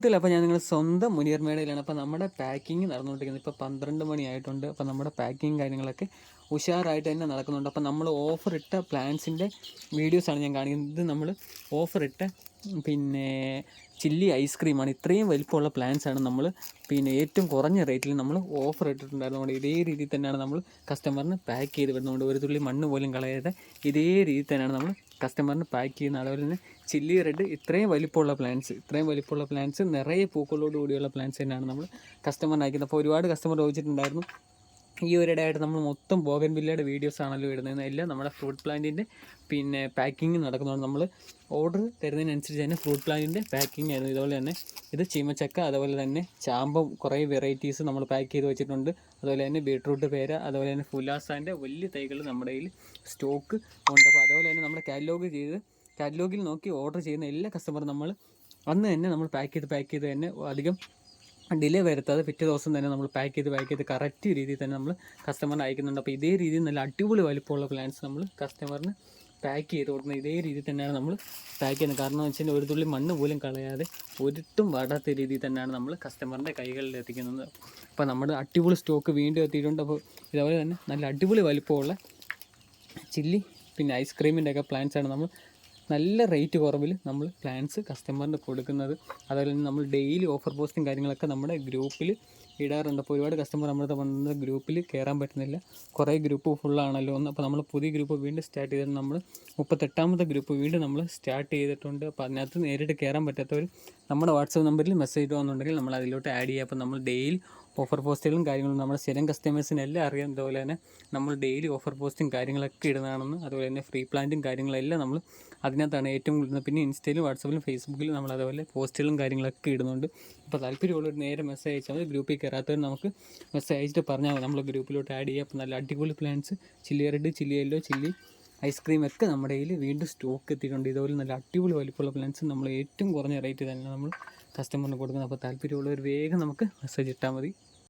അപ്പോൾ ഞാൻ നിങ്ങളുടെ സ്വന്തം മുനീർ മേടയിലാണ്. അപ്പോൾ നമ്മുടെ പാക്കിങ് നടന്നുകൊണ്ടിരിക്കുന്നത്. ഇപ്പോൾ 12 മണിയായിട്ടുണ്ട്. അപ്പോൾ നമ്മുടെ പാക്കിങ് കാര്യങ്ങളൊക്കെ ഉഷാറായിട്ട് തന്നെ നടക്കുന്നുണ്ട്. അപ്പോൾ നമ്മൾ ഓഫർ ഇട്ട പ്ലാൻസിൻ്റെ വീഡിയോസാണ് ഞാൻ കാണിക്കുന്നത്. ഇത് നമ്മൾ ഓഫർ ഇട്ട പിന്നെ ചില്ലി ഐസ്ക്രീമാണ്. ഇത്രയും വലിപ്പമുള്ള പ്ലാൻസാണ് നമ്മൾ ഏറ്റവും കുറഞ്ഞ റേറ്റിൽ നമ്മൾ ഓഫർ ഇട്ടിട്ടുണ്ടായിരുന്നുകൊണ്ട് ഇതേ രീതിയിൽ തന്നെയാണ് നമ്മൾ കസ്റ്റമറിന് പാക്ക് ചെയ്ത് വിടുന്നുണ്ട്. ഒരു തുള്ളി മണ്ണ് പോലും കളയാതെ ഇതേ രീതിയിൽ തന്നെയാണ് നമ്മൾ കസ്റ്റമറിന് പാക്ക് ചെയ്യുന്ന. അതുപോലെ തന്നെ ചില്ലി റെഡ് ഇത്രയും വലിപ്പമുള്ള പ്ലാന്റ്സ് നിറയെ പൂക്കളോട് കൂടിയുള്ള പ്ലാന്റ്സ് തന്നെയാണ് നമ്മൾ കസ്റ്റമറിന് അയക്കുന്നത്. അപ്പോൾ ഒരുപാട് കസ്റ്റമർ ചോദിച്ചിട്ടുണ്ടായിരുന്നു, ഈ ഒരിടയായിട്ട് നമ്മൾ മൊത്തം ബോഗൻവില്ലയുടെ വീഡിയോസ് ആണല്ലോ ഇടുന്നത്. എല്ലാം നമ്മുടെ ഫ്രൂട്ട് പ്ലാന്റിൻ്റെ പാക്കിങ് നടക്കുന്നതാണ്. നമ്മൾ ഓർഡർ തരുന്നതിനനുസരിച്ച് തന്നെ ഫ്രൂട്ട് പ്ലാന്റിൻ്റെ പാക്കിംഗ് ആയിരുന്നു. ഇതുപോലെ തന്നെ ഇത് ചീമച്ചക്ക, അതുപോലെ തന്നെ ചാമ്പം, കുറേ വെറൈറ്റീസ് നമ്മൾ പാക്ക് ചെയ്ത് വെച്ചിട്ടുണ്ട്. അതുപോലെ തന്നെ ബീട്രൂട്ട് പേര, അതുപോലെ തന്നെ ഫുലാസാൻ്റെ വലിയ തൈകൾ നമ്മുടെ കയ്യിൽ സ്റ്റോക്ക് ഉണ്ട്. അപ്പോൾ അതുപോലെ തന്നെ നമ്മൾ കാറ്റലോഗിൽ നോക്കി ഓർഡർ ചെയ്യുന്ന എല്ലാ കസ്റ്റമറും നമ്മൾ അന്ന് തന്നെ നമ്മൾ പാക്ക് ചെയ്ത് തന്നെ അധികം ഡിലേ വരുത്താതെ പിറ്റേ ദിവസം തന്നെ നമ്മൾ പാക്ക് ചെയ്ത് കറക്റ്റ് രീതിയിൽ തന്നെ നമ്മൾ കസ്റ്റമറിന് അയക്കുന്നുണ്ട്. അപ്പോൾ ഇതേ രീതിയിൽ നല്ല അടിപൊളി വലിപ്പമുള്ള പ്ലാൻസ് നമ്മൾ കസ്റ്റമറിന് പാക്ക് ചെയ്ത് കൊടുക്കുന്നത് ഇതേ രീതിയിൽ തന്നെയാണ് നമ്മൾ പാക്ക് ചെയ്യുന്നത്. കാരണം എന്ന് വെച്ചാൽ ഒരു തുള്ളി മണ്ണ് പോലും കളയാതെ ഒരിട്ടും വാടാത്ത രീതിയിൽ തന്നെയാണ് നമ്മൾ കസ്റ്റമറിൻ്റെ കൈകളിൽ എത്തിക്കുന്നത്. അപ്പോൾ നമ്മുടെ അടിപൊളി സ്റ്റോക്ക് വീണ്ടും എത്തിയിട്ടുണ്ട്. അപ്പോൾ ഇതേപോലെ തന്നെ നല്ല അടിപൊളി വലിപ്പമുള്ള ചില്ലി ഐസ്ക്രീമിൻ്റെ ഒക്കെ പ്ലാൻസാണ് നമ്മൾ നല്ല റേറ്റ് കുറവിൽ നമ്മൾ പ്ലാൻസ് കസ്റ്റമറിന് കൊടുക്കുന്നത്. അതുപോലെ തന്നെ നമ്മൾ ഡെയിലി ഓഫർ പോസ്റ്റും കാര്യങ്ങളൊക്കെ നമ്മുടെ ഗ്രൂപ്പിൽ ഇടാറുണ്ട്. അപ്പോൾ ഒരുപാട് കസ്റ്റമർ നമ്മുടെ വന്ന ഗ്രൂപ്പിൽ കയറാൻ പറ്റുന്നില്ല, കുറേ ഗ്രൂപ്പ് ഫുള്ളാണല്ലോ ഒന്ന്. അപ്പോൾ നമ്മൾ പുതിയ ഗ്രൂപ്പ് വീണ്ടും സ്റ്റാർട്ട് ചെയ്തിട്ട് നമ്മൾ 38ാമത്തെ ഗ്രൂപ്പ് വീണ്ടും നമ്മൾ സ്റ്റാർട്ട് ചെയ്തിട്ടുണ്ട്. അപ്പോൾ അതിനകത്ത് നേരിട്ട് കയറാൻ പറ്റാത്തവർ നമ്മുടെ വാട്സപ്പ് നമ്പറിൽ മെസ്സേജ് ഇടുകയെന്നുണ്ടെങ്കിൽ നമ്മൾ അതിലോട്ട് ആഡ് ചെയ്യുക. അപ്പോൾ നമ്മൾ ഡെയിലി ഓഫർ പോസ്റ്റുകളും കാര്യങ്ങളും നമ്മുടെ സ്ഥിരം കസ്റ്റമേഴ്സിനെല്ലാം അറിയാം. അതുപോലെ തന്നെ നമ്മൾ ഡെയിലി ഓഫർ പോസ്റ്റും കാര്യങ്ങളൊക്കെ ഇടുന്നതാണെന്ന്. അതുപോലെ തന്നെ ഫ്രീ പ്ലാന്റും കാര്യങ്ങളെല്ലാം നമ്മൾ അതിനകത്താണ് ഏറ്റവും കൂടുതൽ. പിന്നെ ഇൻസ്റ്റയിലും വാട്സപ്പിലും ഫേസ്ബുക്കിലും നമ്മൾ അതുപോലെ പോസ്റ്റുകളും കാര്യങ്ങളൊക്കെ ഇടുന്നുണ്ട്. അപ്പോൾ താല്പര്യമുള്ളൊരു നേരെ മെസ്സേജ് അയച്ചാൽ മതി. ഗ്രൂപ്പിൽ കയറാത്തവർ നമുക്ക് മെസ്സേജ് അയച്ചിട്ട് പറഞ്ഞാൽ മതി, നമ്മൾ ഗ്രൂപ്പിലോട്ട് ആഡ് ചെയ്യുക. അപ്പോൾ നല്ല അടിപൊളി plants chilli red, chilli yellow, chilli ice cream ഒക്കെ നമ്മുടെ കയ്യിൽ വീണ്ടും സ്റ്റോക്ക് എത്തിയിട്ടുണ്ട്. ഇതുപോലെ നല്ല അടിപൊളി വലിപ്പമുള്ള പ്ലാൻസ് നമ്മൾ ഏറ്റവും കുറഞ്ഞ റേറ്റ് തന്നെ നമ്മൾ കസ്റ്റമറിന് കൊടുക്കുന്നത്. അപ്പോൾ താല്പര്യമുള്ളവർ വേഗം നമുക്ക് മെസ്സേജ് ഇട്ടാൽ മതി.